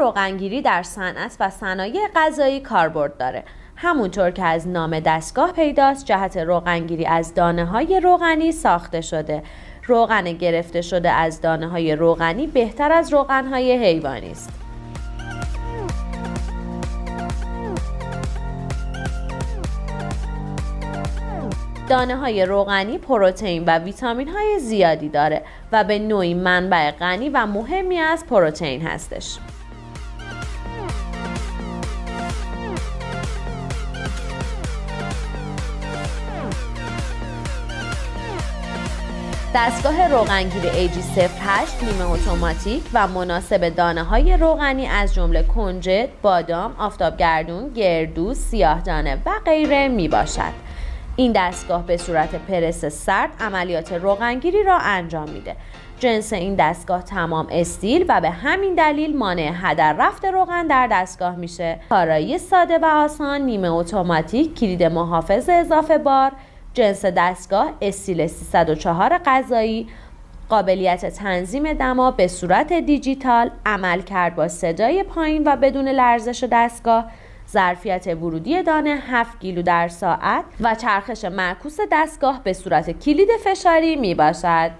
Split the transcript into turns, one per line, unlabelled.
روغنگیری در صنعت و صنایع غذایی کاربرد داره. همونطور که از نام دستگاه پیداست، جهت روغنگیری از دانه‌های روغنی ساخته شده. روغن گرفته شده از دانه‌های روغنی بهتر از روغن‌های حیوانی است. دانه‌های روغنی پروتئین و ویتامین‌های زیادی داره و به نوعی منبع غنی و مهمی از پروتئین هستش. دستگاه روغنگیری AG08 نیمه اتوماتیک و مناسب دانه‌های روغنی از جمله کنجد، بادام، آفتابگردون، گردو، سیاه‌دانه و غیره می باشد. این دستگاه به صورت پرس سرد عملیات روغنگیری را انجام میده. جنس این دستگاه تمام استیل و به همین دلیل مانع هدر رفت روغن در دستگاه میشه. کارایی ساده و آسان، نیمه اتوماتیک، کلید محافظ اضافه بار، جنس دستگاه استیل 304 غذایی، قابلیت تنظیم دما به صورت دیجیتال، عملکرد با صدای پایین و بدون لرزش دستگاه، ظرفیت ورودی دانه 7 کیلو در ساعت و چرخش معکوس دستگاه به صورت کلید فشاری می باشد.